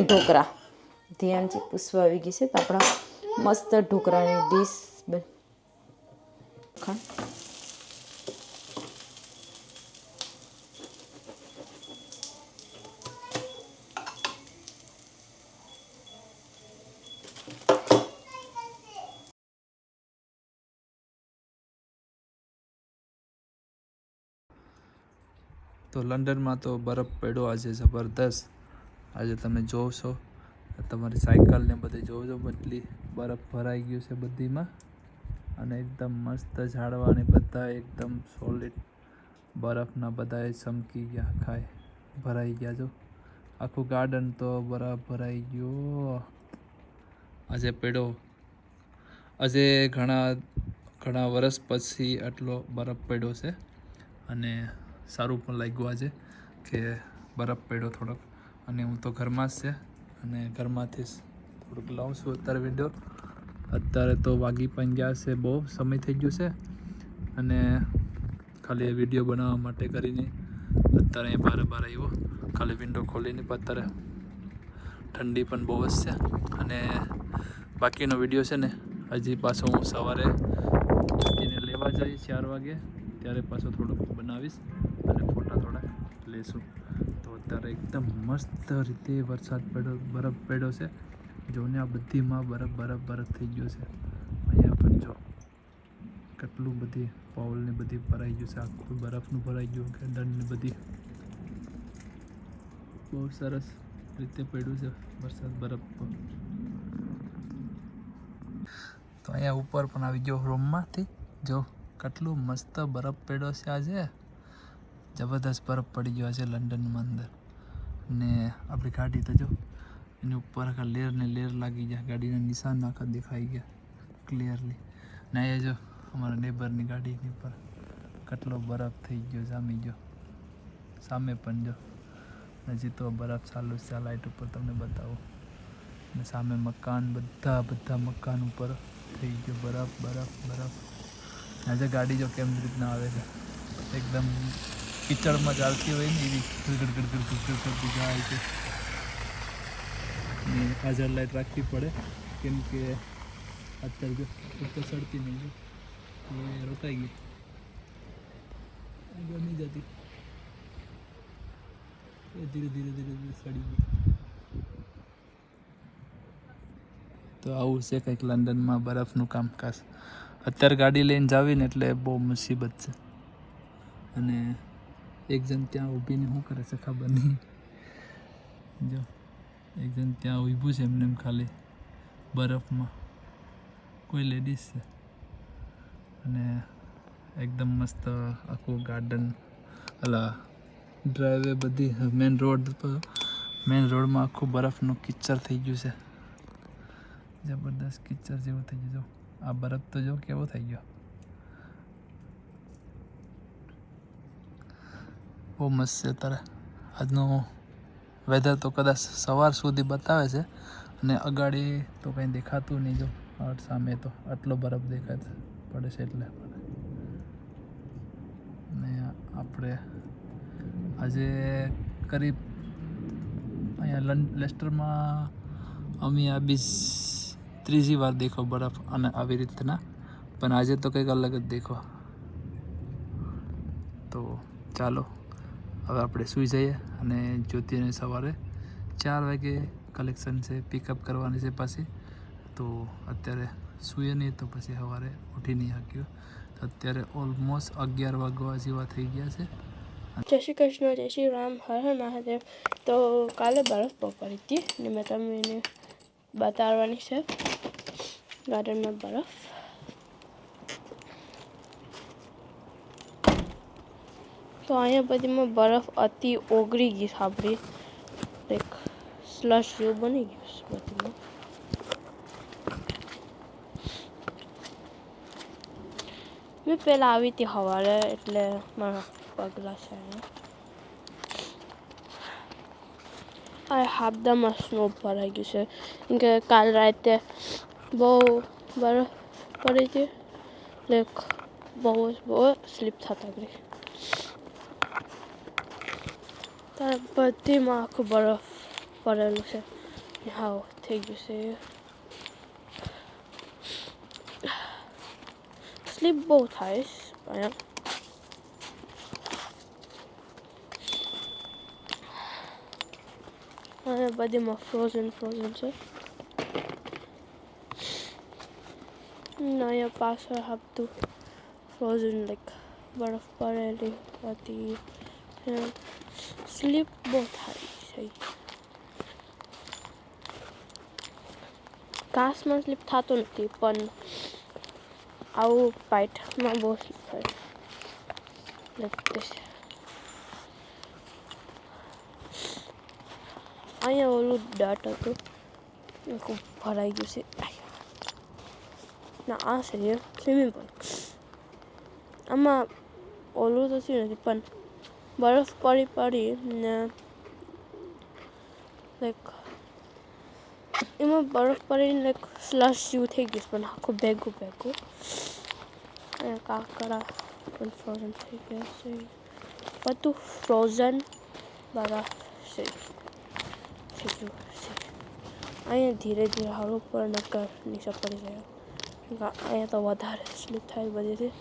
ઢોકળા ધ્યાનથી પૂછવા આવી ગઈ છે. તો આપણા મસ્ત ઢોકળાની ડીશ તો લંડનમાં તો બરફ પડ્યો આજે જબરદસ્ત. આજે તમે જોવો છો તમારી સાયકલ ને બધે જોવો છો બટલી બરફ ભરાઈ ગયું છે બધીમાં. અને એકદમ મસ્ત ઝાડવાને બધા એકદમ સોલિડ બરફના બધાએ ચમકી ગયા, આખાય ભરાઈ ગયા. જો આખું ગાર્ડન તો બરફ ભરાઈ ગયો આજે પડ્યો. આજે ઘણા વર્ષ પછી આટલો બરફ પડ્યો છે અને સારું પણ લાગ્યું આજે કે બરફ પડ્યો થોડોક. અને હું તો ઘરમાં જ છે અને ઘરમાંથી થોડુંક લાવું છું અત્યારે વિડીયો. અત્યારે તો વાગી પણ ગયા છે, બહુ સમય થઈ ગયો છે અને ખાલી વિડીયો બનાવવા માટે કરીને અત્યારે અહીં બહાર આવ્યો. ખાલી વિન્ડો ખોલીને અત્યારે ઠંડી પણ બહુ જ છે. અને બાકીનો વિડીયો છે ને હજી પાછો હું સવારે એને લેવા જઈશ 4 વાગે ત્યારે પાછો થોડુંક બનાવીશ અને ફોટા થોડાક લેશું. તો અત્યારે એકદમ મસ્ત રીતે વરસાદ પડ્યો, બરફ પડ્યો છે. જોને આ બધીમાં બરફ થઈ ગયો છે. અહીંયા પણ જો કેટલું બધી પાઉલ ને બધી ભરાઈ ગયું છે, આખું બરફનું ભરાઈ ગયું ગાર્ડન ને બધી. બહુ સરસ રીતે પડ્યું છે વરસાદ બરફ પર. તો અહીંયા ઉપર પણ આવી ગયો રૂમમાંથી. જો કેટલું મસ્ત બરફ પડ્યો છે આજે, જબરદસ્ત બરફ પડી ગયો છે લંડનમાં અંદર. ને આપણી ગાડી તો જો એની ઉપર આખા લેર ને લેર લાગી ગયા, ગાડીના નિશાન આખા દેખાઈ ગયા ક્લિયરલી. ને અહીંયા જો અમારા નેબરની ગાડીની ઉપર કેટલો બરફ થઈ ગયો, જામી ગયો. સામે પણ જો હજી તો બરફ ચાલુ છે. લાઇટ ઉપર તમને બતાવો. ને સામે મકાન, બધા મકાન ઉપર થઈ ગયો બરફ. આજે ગાડી જો કેમ રીતના આવે છે, એકદમ કીચડમાં ચાલતી હોય ને એવી ગડગડ જાય છે. ને હાજર લાઇટ રાખવી પડે કેમ કે અત્યારે જો ઉપર ચડતી નહીં, જો એ રોકાઈ ગઈ, આગળ નહીં જતી, એ ધીરે સડી ગઈ. તો આવું છે કંઈક લંડનમાં બરફનું કામકાજ. અત્યારે ગાડી લઈને જાવી ને એટલે બહુ મુસીબત છે. અને એક જણ ત્યાં ઊભીને શું કરે છે ખબર નહીં. જો એક જણ ત્યાં ઊભું છે એમને ખાલી બરફમાં, કોઈ લેડીઝ છે. અને એકદમ મસ્ત આખું ગાર્ડન, ડ્રાઈવે બધી મેન રોડમાં આખું બરફનું કિચડ થઈ ગયું છે. જબરદસ્ત કિચડ જેવું થઈ ગયું. આ બરફ તો જો કેવો થઈ ગયો, બહુ મસ્ત છે. અત્યારે આજનું વેધર તો કદાચ સવાર સુધી બતાવે છે અને અગાડી તો કંઈ દેખાતું નહીં. જો સામે તો આટલો બરફ દેખાય પડે છે એટલે. ને આપણે આજે કરીબ અહીંયા લેસ્ટરમાં અમે આ 3જી વાર દેખો બરફ અને આવી રીતના. પણ આજે તો કંઈક અલગ જ દેખો. તો ચાલો હવે આપણે સૂઈ જઈએ અને જ્યોતિને સવારે 4 વાગે કલેક્શન છે, પિકઅપ કરવાની છે પાછી. તો અત્યારે સૂઈએ નહીં તો પછી સવારે ઉઠી નહીં શક્યો. તો અત્યારે ઓલમોસ્ટ 11 વાગવા જેવા થઈ ગયા છે. જય શ્રી કૃષ્ણ, જય શ્રી રામ, હર હર મહાદેવ. તો કાલે બરફ પડી હતી ને મેં તમને બતાવવાની છે ગાર્ડનમાં બરફ. તો અહીંયા બધીમાં બરફ અતિ ઓગળી ગઈ સાંભળી, એક સ્લશ જેવું બની ગયું છે બધીમાં. મેં પહેલાં આવી હતી સવારે એટલે મારા પગલા છે આ હાબદામાં સ્નો ભરાઈ ગયું છે કેમ કે કાલ રાતે બહુ બરફ પડી હતી એટલે બહુ સ્લીપ થતા ગઈ. ત્યારે બધીમાં આખું બરફ પડેલું છે. હાવ થઈ ગયું છે સ્લીપ બહુ થાય છે અહીંયા અને બધીમાં ફ્રોઝન છે અહીંયા પાછળ આપતું ફ્રોઝન લાઈક બરફ પડેલી હતી સ્લીપ બહુ થાય છે ઘાસમાં સ્લીપ થતું નથી પણ આવું પાઇટમાં બહુ સ્લીપ થાય અહીંયા ઓલું ડટ હતું એ ખૂબ ભરાઈ ગયું છે ના આ છે સ્વિમિંગ પુલ આમાં ઓલું તો થયું નથી પણ બરફ પડી ને લાઈક એમાં બરફ પડીને લાઈક સ્લશ જેવું થઈ ગયું પણ આખું ભેગું અને કાકડા પણ ફ્રોઝન થઈ ગયા છે બધું ફ્રોઝન બરફ છે અહીંયા ધીરે ધીરે હળવું પર નકર નીચે પડી ગયા અહીંયા તો વધારે સ્લીપ થાય બધીથી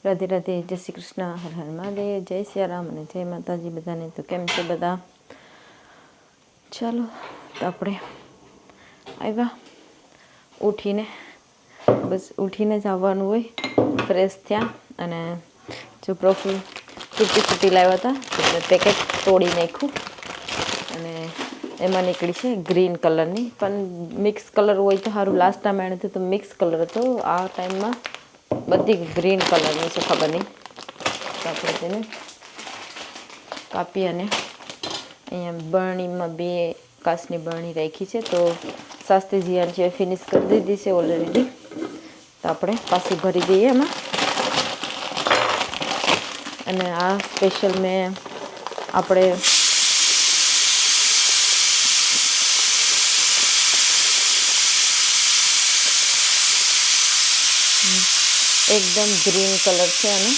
રાધે રાધે, જય શ્રી કૃષ્ણ, હર હર મહાદેવ, જય સિયારામ અને જય માતાજી બધાને. તો કેમ છે બધા? ચાલો તો આપણે આવ્યા ઉઠીને જ આવવાનું હોય. ફ્રેશ થયા અને જો પ્રોફિલ તૂટી લાવ્યા હતા એટલે પેકેટ તોડી નાખ્યું અને એમાં નીકળી છે ગ્રીન કલરની, પણ મિક્સ કલર હોય તો સારું. લાસ્ટ ટાઈમ એણે તો મિક્સ કલર હતો, આ ટાઈમમાં બધી ગ્રીન કલરની છે, ખબર નહીં. તો આપણે તેને કાપી અને અહીંયા બરણીમાં 2 કાચની બરણી રાખી છે. તો શાસ્ત્રીજીયાન છે ફિનિશ કરી દીધી છે ઓલરેડી. તો આપણે પાછી ભરી દઈએ એમાં. અને આ સ્પેશિયલ મેં આપણે એકદમ ગ્રીન કલર છે આનો.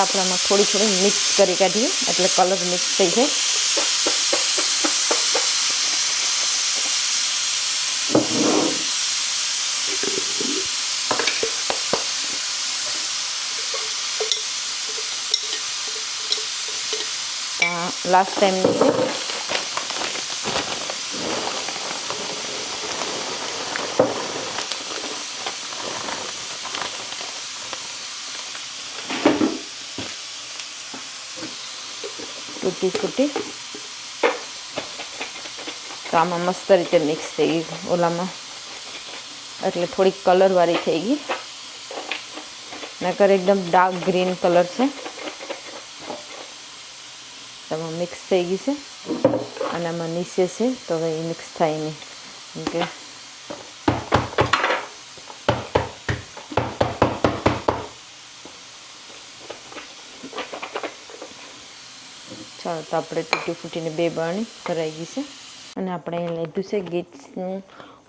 આપણામાં થોડી મિક્સ કરી કાઢીએ એટલે કલર મિક્સ થઈ જાય. લાસ્ટ ટાઈમની છે. તૂટી તો આમાં મસ્ત રીતે મિક્સ થઈ ગઈ ઓલામાં, એટલે થોડીક કલરવાળી થઈ ગઈ. નકર એકદમ ડાર્ક ગ્રીન કલર છે. તેમાં મિક્સ થઈ ગઈ છે અને આમાં નીચે છે તો હવે એ મિક્સ થાય નહીં. કેમ કે ચાલો તો આપણે તૂટીને 2 બરણી ભરાઈ ગઈ છે. અને આપણે અહીં લીધું છે ગીટ્સનું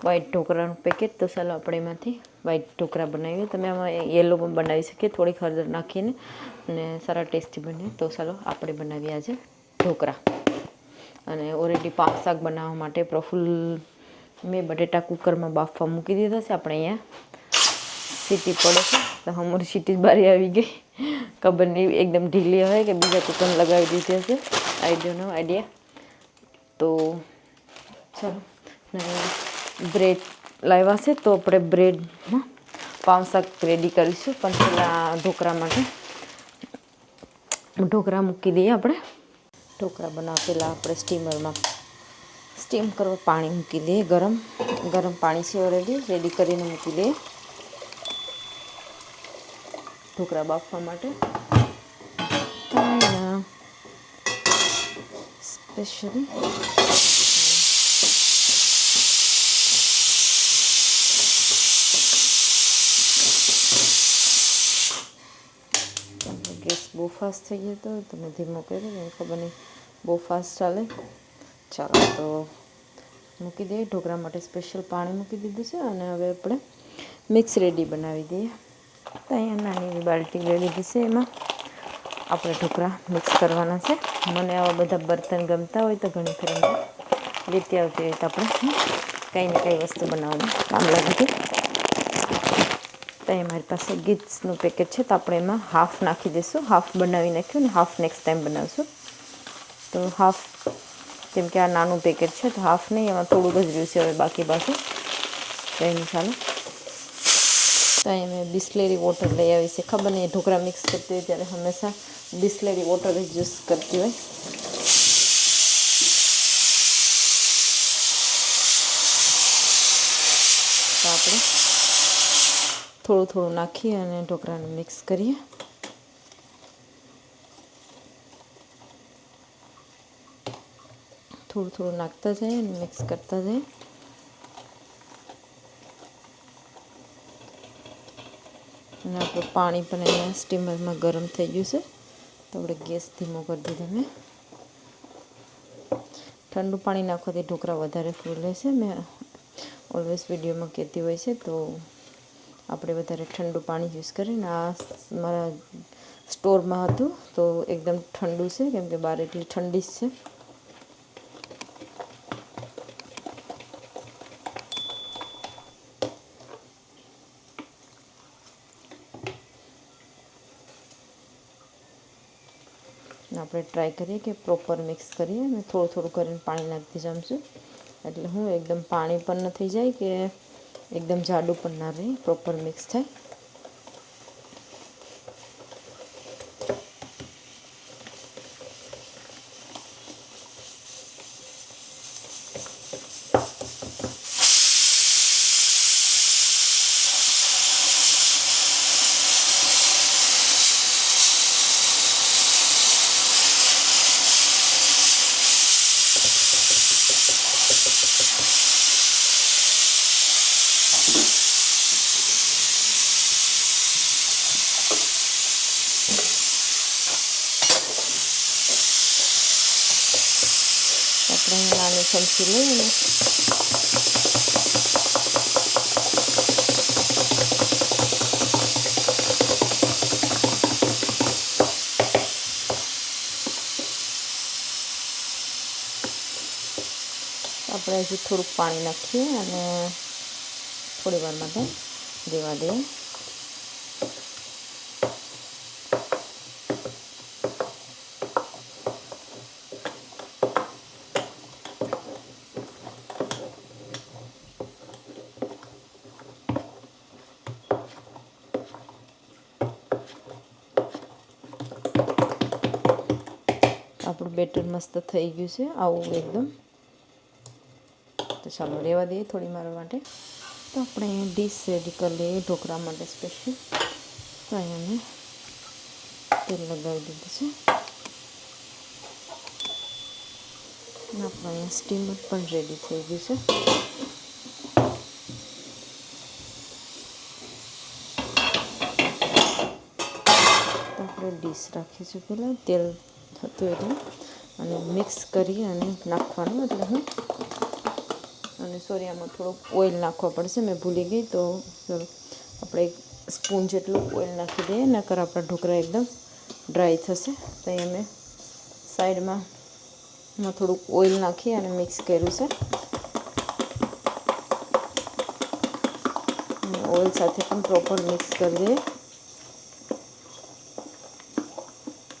વ્હાઈટ ઢોકળાનું પેકેટ. તો ચાલો આપણે એમાંથી વ્હાઈટ ઢોકળા બનાવીએ. તમે આમાં યલો પણ બનાવી શકીએ થોડીક હળદર નાખીને અને સારા ટેસ્ટી બને. તો ચાલો આપણે બનાવીએ આજે ઢોકળા. અને ઓલરેડી પાક શાક બનાવવા માટે પ્રફુલ્લ મેં બટેટા કુકરમાં બાફવા મૂકી દીધા છે. આપણે અહીંયા સીટી પડે છે તો અમારી સીટી જ બારી આવી ગઈ. ખબર નહીં એકદમ ઢીલી હોય કે બીજા કુકર લગાવી દીધી હશે, આઈડિયા. તો ચાલો બ્રેડ લાવ્યા છે તો આપણે બ્રેડમાં પાઉં શાક રેડી કરીશું. પણ પહેલાં ઢોકળા માટે ઢોકળા મૂકી દઈએ. આપણે ઢોકળા બનાવવા પહેલાં આપણે સ્ટીમ કરવા પાણી મૂકી દઈએ. ગરમ પાણી છે ઓલરેડી રેડી કરીને મૂકી દઈએ ઢોકળા બાફવા માટે. સ્પેશિયલી ગેસ બહુ ફાસ્ટ થઈ ગયો હતો, તમે ધીમો કર્યો, ખબર નહીં બહુ ફાસ્ટ ચાલે. ચાલો તો મૂકી દઈએ. ઢોકળા માટે સ્પેશિયલ પાણી મૂકી દીધું છે અને હવે આપણે મિક્સ રેડી બનાવી દઈએ. તો અહીંયા નાની એવી બાલટી લઈ લીધી છે, એમાં આપણે ઢોકળા મિક્સ કરવાના છે. મને આવા બધા બર્તન ગમતા હોય તો ઘણી ફરી લેતી આવતી હોય તો આપણે કંઈ ને કંઈ વસ્તુ બનાવવાનું કામ લાગી ગયું. તો એ મારી પાસે ગીટ્સનું પેકેટ છે, તો આપણે એમાં હાફ નાખી દઈશું. હાફ બનાવી નાખ્યું ને હાફ નેક્સ્ટ ટાઈમ બનાવશું. તો હાફ, કેમ કે આ નાનું પેકેટ છે તો હાફ નહીં, એમાં થોડુંક જ રહ્યું છે હવે બાકી તો એની ચાલો. તો અહીં મેં બિસ્લેરી વોટર લઈ આવી છે. ખબર નહીં, ઢોકળા મિક્સ કરતી હોય ત્યારે હંમેશા બિસ્લેરી વોટર જ યુઝ કરતી હોય. તો આપણે થોડું નાખીએ અને ઢોકળાને મિક્સ કરીએ. થોડું નાખતા જઈએ અને મિક્સ કરતા જઈએ. અને આપણું પાણી પણ અહીંયા સ્ટીમરમાં ગરમ થઈ ગયું છે, તો આપણે ગેસ ધીમો કરી દીધો. મેં ઠંડુ પાણી નાખવાથી ઢોકળા વધારે ફૂલે છે. મેં ઓલવેઝ વિડીયોમાં કહેતી હોય છે, તો આપણે વધારે ઠંડુ પાણી યુઝ કરીને. આ મારા સ્ટોરમાં હતું તો એકદમ ઠંડુ છે, કેમ કે બહાર એટલી ઠંડી જ છે. આપણે ટ્રાય કરીએ કે પ્રોપર મિક્સ કરીએ. અને થોડું કરીને પાણી નાખતી જાઉં છું, એટલે હું એકદમ પાણી પણ ન થઈ જાય કે એકદમ જાડું પણ ના રહે, પ્રોપર મિક્સ થાય. આપણે નાની ચમચી લઈને આપણે હજી થોડુંક પાણી નાખીએ અને થોડી વાર માટે રહેવા દઈએ. આપણું બેટર મસ્ત થઈ ગયું છે, આવું એકદમ. તો ચાલો રહેવા દઈએ થોડી વાર માટે. તો આપણે અહીંયા ડીશ રેડી કરી લઈએ ઢોકળા માટે સ્પેશિયલ. તો અહીંયા મેં તેલ લગાવી દીધું છે. અને આપણે અહીંયા સ્ટીમર પણ રેડી થઈ ગયું છે. તો આપણે ડીશ રાખીશું પહેલાં, તેલ હતું એટલે, અને મિક્સ કરી અને નાખવાનું. એટલે હું અને સોરી, આમાં થોડુંક ઓઇલ નાખવા પડશે, મેં ભૂલી ગઈ. તો આપણે 1 સ્પૂન જેટલું ઓઇલ નાખી દઈએ, નકર આપણા ઢોકળા એકદમ ડ્રાય થશે. તો અહીંયા મેં સાઈડમાં થોડુંક ઓઇલ નાખી અને મિક્સ કર્યું છે. અને ઓઇલ સાથે પણ પ્રોપર મિક્સ કરી દઈએ.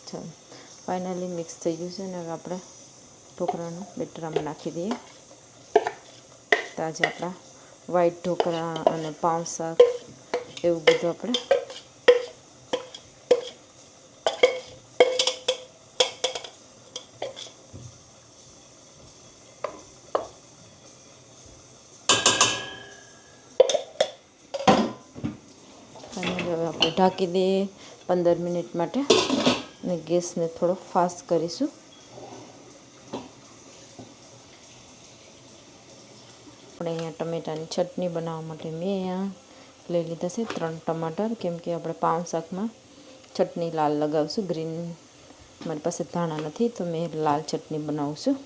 ચાલો, ફાઇનલી મિક્સ થઈ ગયું છે. અને હવે આપણે ઢોકળાનું બેટર આમાં નાખી દઈએ. તો આજે આપણા વ્હાઈટ ઢોકળા અને પાઉં શાક એવું બધું આપણે હવે આપણે ઢાંકી દઈએ 15 મિનિટ માટે, અને ગેસને થોડો ફાસ્ટ કરીશું. આપણે અહીંયા ટમેટાની ચટણી બનાવવા માટે મેં અહીંયા લઈ લીધા છે 3 ટમાટર, કેમ કે આપણે પાઉં શાકમાં ચટણી લાલ લગાવશું. ગ્રીન મારી પાસે ધાણા નથી, તો મેં લાલ ચટણી બનાવું છું.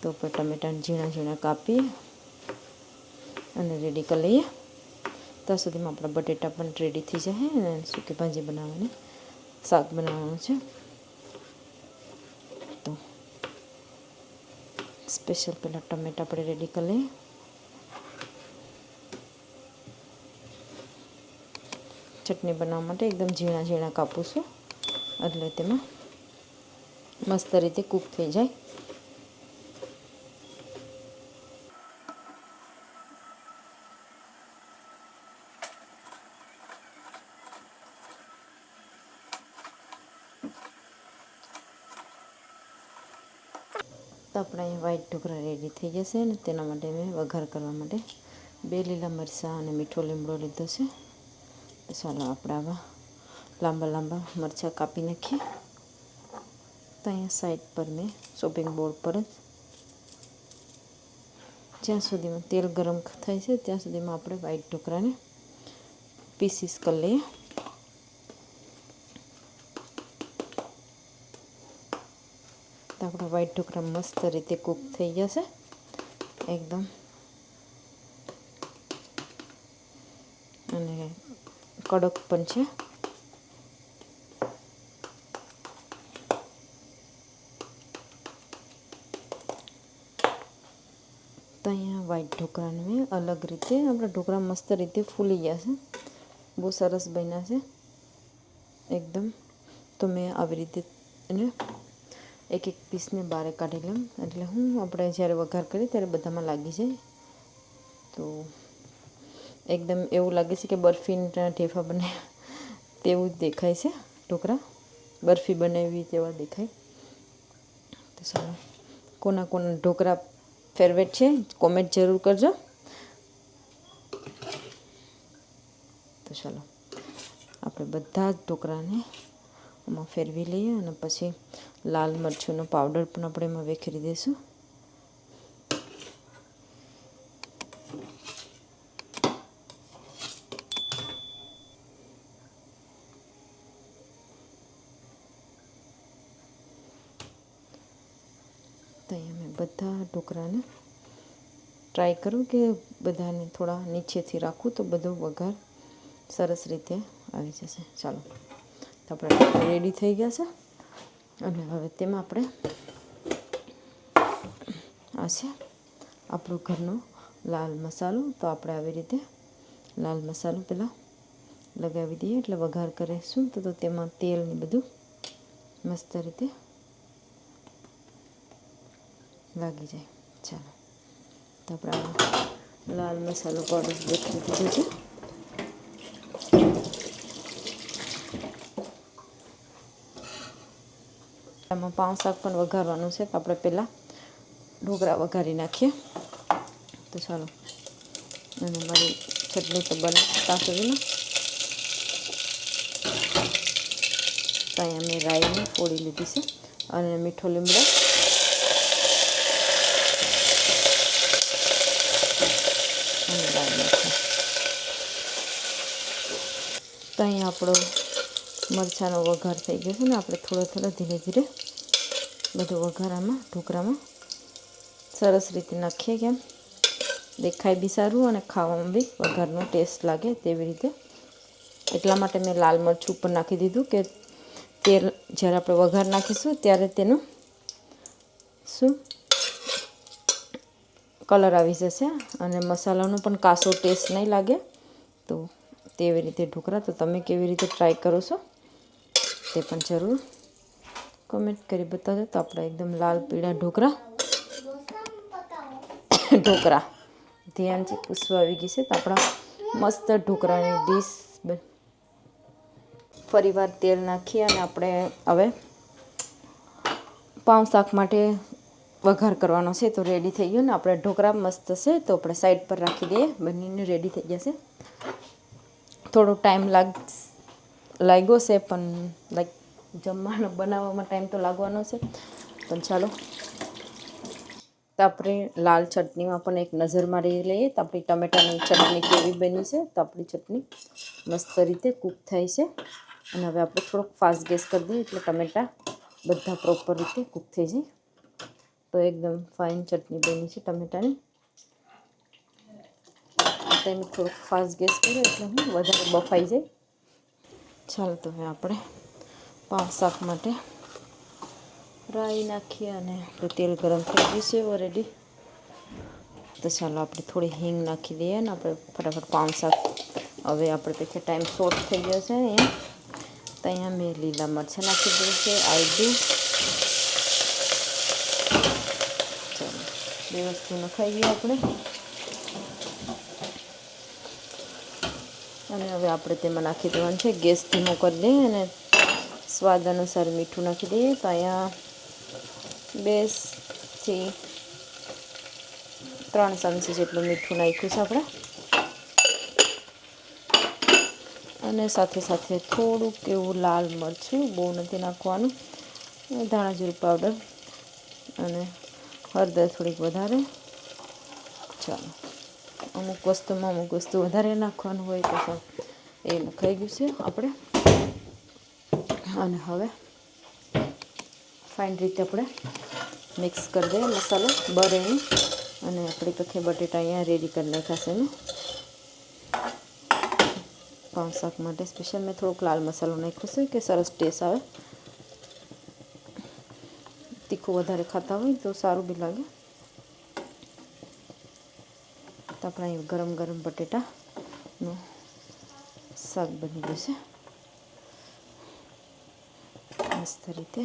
તો આપણે ટમેટાને ઝીણા ઝીણા કાપીએ અને રેડી કરી લઈએ. ત્યાં સુધીમાં આપણા બટેટા પણ રેડી થઈ જાય અને સૂકી ભાજી બનાવવાની શાક બનાવવાનું છે. તો સ્પેશિયલ પહેલાં ટમેટા આપણે રેડી કરી લઈએ. ચટણી બનાવવા માટે એકદમ ઝીણા ઝીણા કાપું છું એટલે તેમાં મસ્ત રીતે કૂક થઈ જાય. તો આપણે અહીં વ્હાઈટ ઢોકળા રેડી થઈ જશે અને તેના માટે મેં વઘાર કરવા માટે 2 લીલા મરચાં અને મીઠો લીમડો લીધો છે. ચાલો આપણે આવા લાંબા લાંબા મરચાં કાપી નાખીએ. તો અહીંયા સાઈડ પર મેં ચોપિંગ બોર્ડ પર જ જ્યાં સુધીમાં તેલ ગરમ થાય છે ત્યાં સુધીમાં આપણે વ્હાઈટ ઢોકળાને પીસીસ કરી લઈએ. તો આપણા વ્હાઈટ ઢોકળા મસ્ત રીતે કૂક થઈ જશે એકદમ, અને કડક પણ છે. તો અહીંયા વ્હાઈટ ઢોકળાને મેં અલગ રીતે, આપણા ઢોકળા મસ્ત રીતે ફૂલી ગયા છે, બહુ સરસ બન્યા છે એકદમ. તો મેં આવી રીતે એને એક એક પીસને બહાર કાઢી લઉં એટલે આપણે જ્યારે વઘાર કરીએ ત્યારે બધામાં લાગી જાય. તો એકદમ એવું લાગે છે કે બરફીના ઢેફા બને તેવું જ દેખાય છે ઢોકળા, બરફી બનાવી તેવા દેખાય. તો ચાલો, કોના કોના ઢોકળા ફેવરેટ છે કોમેન્ટ જરૂર કરજો. તો ચાલો આપણે બધા જ ઢોકળાને આમાં ફેરવી લઈએ અને પછી લાલ મરચુંનો પાવડર પણ આપણે એમાં વેખરી દઈશું. તો અહીંયા મેં બધા ઢોકળાને ટ્રાય કરું કે બધાને થોડા નીચેથી રાખું તો બધો વઘાર સરસ રીતે આવી જશે. ચાલો, તો આપણે રેડી થઈ ગયા છે અને હવે તેમાં આપણે આ છે આપણો ઘરનો લાલ મસાલો. તો આપણે આવી રીતે લાલ મસાલો પહેલાં લગાવી દઈએ એટલે વઘાર કરીશું તો તેમાં તેલ ને બધું મસ્ત રીતે લાગી જાય. ચાલો, તો આપણે લાલ મસાલો પાવડર દેખી દીધો છે. આમાં પાઉં શાક પણ વઘારવાનું છે તો આપણે પહેલાં ઢોકળા વઘારી નાખીએ. તો ચાલો, અને મારી ચટણી તો બને ત્યાં સુધીમાં તો અહીંયા મેં રાઈને ફોડી લીધી છે અને મીઠો લીમડો અને રાઈ નાખીએ. તો અહીંયા આપણો મરચાંનો વઘાર થઈ ગયો છે ને આપણે થોડો થોડો ધીરે ધીરે બધો વઘારામાં ઢોકળામાં સરસ રીતે નાખીએ, કેમ દેખાય બી સારું અને ખાવામાં બી વઘારનો ટેસ્ટ લાગે તેવી રીતે. એટલા માટે મેં લાલ મરચું ઉપર નાખી દીધું કે તેલ જ્યારે આપણે વઘાર નાખીશું ત્યારે તેનું કલર આવી જશે અને મસાલાનો પણ કાસો ટેસ્ટ નહીં લાગે. તો તેવી રીતે ઢોકળા, તો તમે કેવી રીતે ટ્રાય કરો છો તે પણ જરૂર કમેન્ટ કરી બતાવજો. તો આપણા એકદમ લાલ પીળા ઢોકળા ધ્યાનથી પૂછવા આવી ગઈ છે. તો આપણા મસ્ત ઢોકળાની ડીશ ફરીવાર તેલ નાખી અને આપણે હવે પાઉં શાક માટે વઘાર કરવાનો છે. તો રેડી થઈ ગયું ને આપણે ઢોકળા મસ્ત છે તો આપણે સાઈડ પર રાખી દઈએ, બનીને રેડી થઈ જશે. થોડો ટાઈમ લાગ્યો છે પણ જમવાનું બનાવવામાં ટાઈમ તો લાગવાનો છે. પણ ચાલો, તો આપણે લાલ ચટણીમાં પણ એક નજર મારી લઈએ તો આપણી ટમેટાની ચટણી કેવી બની છે. તો આપણી ચટણી મસ્ત રીતે કૂક થાય છે અને હવે આપણે થોડોક ફાસ્ટ ગેસ કરી દઈએ એટલે ટમેટા બધા પ્રોપર રીતે કૂક થઈ જાય. તો એકદમ ફાઇન ચટણી બની છે ટમેટાની. તમે થોડુંક ફાસ્ટ ગેસ કરો એટલે હું વધારે બફાઈ જાય. ચાલો તો હવે આપણે પાઉં શાક માટે રાઈ નાખીએ અને તેલ ગરમ થઈ ગયું છે ઓલરેડી. તો ચાલો આપણે થોડી હિંગ નાખી દઈએ ને આપણે ફટાફટ પાઉં શાક. હવે આપણે પછી ટાઈમ શોર્ટ થઈ ગયો છે અહીંયા. તો અહીંયા મેં લીલા મરચાં નાખી દીધું છે, આદું. ચાલો બે વસ્તુ નખાઈએ આપણે. અને હવે આપણે તેમાં નાખી દેવાનું છે, ગેસ ધીમો કરી દઈએ અને સ્વાદ અનુસાર મીઠું નાખી દઈએ. તો અહીંયા 2 થી 3 ચમચી જેટલું મીઠું નાખ્યું છે આપણે. અને સાથે સાથે થોડુંક એવું લાલ મરચું, બહુ નથી નાખવાનું, ધાણા જીરું પાવડર અને હળદર થોડીક વધારે. ચાલો અમુક વસ્તુ વધારે નાખવાનું હોય તો એ નખાઈ ગયું છે આપણે. અને હવે ફાઇન રીતે આપણે મિક્સ કરી દઈએ મસાલો બરે નહીં. અને આપણી કખી બટેટા અહીંયા રેડી કરી નાખાશે ને પાઉં શાક માટે સ્પેશિયલ મેં થોડોક લાલ મસાલો નાખ્યો છે કે સરસ ટેસ્ટ આવે. તીખું વધારે ખાતા હોય તો સારું બી લાગે. તો આપણે અહીં ગરમ ગરમ બટેટાનું શાક બની જશે મસ્ત રીતે.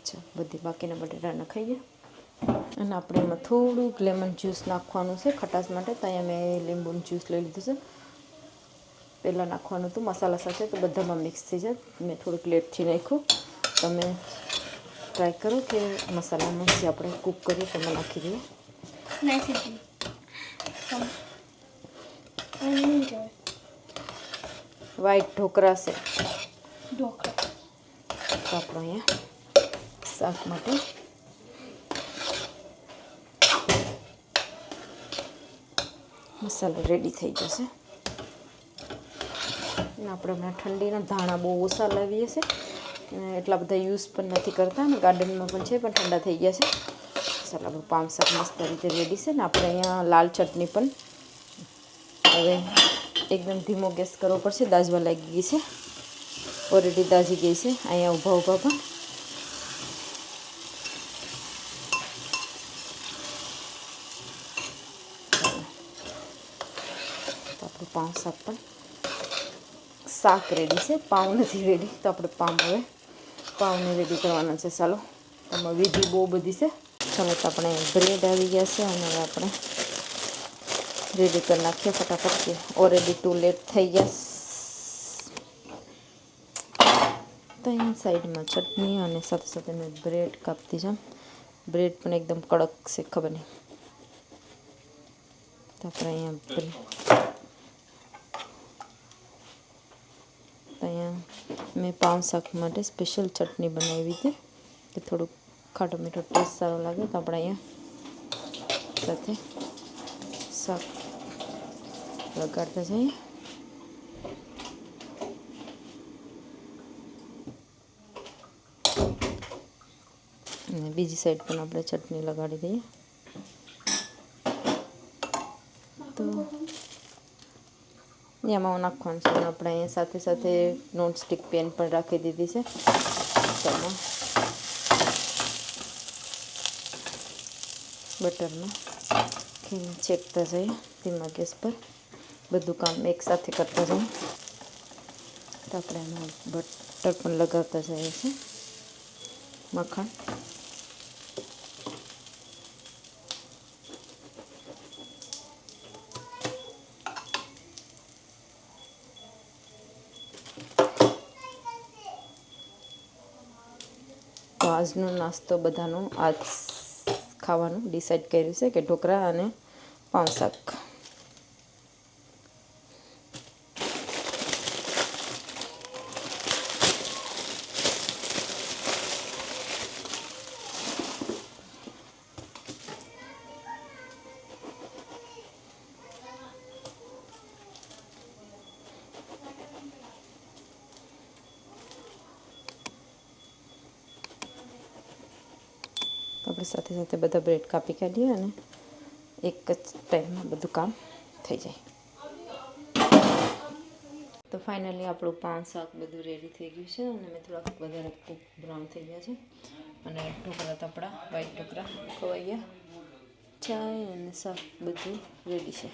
ચાલો બધી બાકીના બટેટા નખાઈએ. અને આપણે એમાં થોડુંક લેમન જ્યુસ નાખવાનું છે ખટાશ માટે. તો અહીંયા મેં લીંબુનું જ્યુસ લઈ લીધું છે. પહેલાં નાખવાનું હતું મસાલા સાથે તો બધામાં મિક્સ થઈ જાય. મેં થોડુંક લેટથી નાખ્યું. તમે ટ્રાય કરો કે મસાલામાં જે આપણે કૂક કરીએ તેમાં નાખી દઈએ. વ્હાઈટ ઢોકળા છે. તો આપણે અહીંયા શાક માટે મસાલો રેડી થઈ જશે. અને આપણે હમણાં ઠંડીના ધાણા બહુ ઓછા લાવીએ છીએ. એટલા બધા યુઝ પણ નથી કરતા અને ગાર્ડનમાં પણ છે, પણ ઠંડા થઈ ગયા છે. ચાલો આપણું પાઉં શાક મસ્ત રીતે રેડી છે. ને આપણે અહીંયા લાલ ચટણી પણ હવે એકદમ ધીમો ગેસ કરવો પડશે. દાજવા લાગી ગઈ છે, ઓલરેડી દાજી ગઈ છે અહીંયા ઊભા પણ. તો આપણું પાઉં શાક પણ શાક રેડી છે, પાઉં નથી રેડી. તો આપણે પાઉંને રેડી કરવાના છે. ચાલો આમાં વિધિ બહુ બધી છે. ચાલો તો આપણે બ્રેડ આવી ગયા છે અને હવે આપણે રેડી કરી નાખીએ ફટાફટ કે ઓલરેડી ટુ લેટ થઈ ગયા. તો અહીંયા સાઈડમાં ચટણી અને સાથે સાથે મેં બ્રેડ કાપતી જામ. બ્રેડ પણ એકદમ કડક છે, ખબર નહીં. તો આપણે અહીંયા મેં પાઉં શાક માટે સ્પેશિયલ ચટણી બનાવી હતી કે થોડુંક ખાટો મીઠો ટેસ્ટ સારો લાગે. તો આપણે અહીંયા સાથે શાક લગાડતા જઈએ. અને બીજી સાઈડ પણ આપણે ચટણી લગાડી દઈએ. તો એમાં નાખવાનું છે. આપણે અહીંયા સાથે સાથે નોનસ્ટિક પેન પણ રાખી દીધી છે. તેમાં બટરમાં ચેકતા જઈએ ધીમા ગેસ પર. બધું કામ એકસાથે કરતા જઈએ. તો આપણે એમાં બટર પણ લગાવતા જઈએ છીએ, માખણ. તો આજનો નાસ્તો બધાનું આજ ખાવાનું ડિસાઈડ કર્યું છે કે ઢોકળા અને પાઉં શાક. આપણે સાથે સાથે બધા બ્રેડ કાપી કાઢીએ અને એક જ ટાઈમમાં બધું કામ થઈ જાય. તો ફાઇનલી આપણું પાન શાક બધું રેડી થઈ ગયું છે અને મેં થોડાક વધારે કૂક બ્રાઉન થઈ ગયા છે અને ઢોકળા તો આપણા વ્હાઈટ ઢોકળા ખવાઈ ગયા. ચાય અને શાક બધું રેડી છે.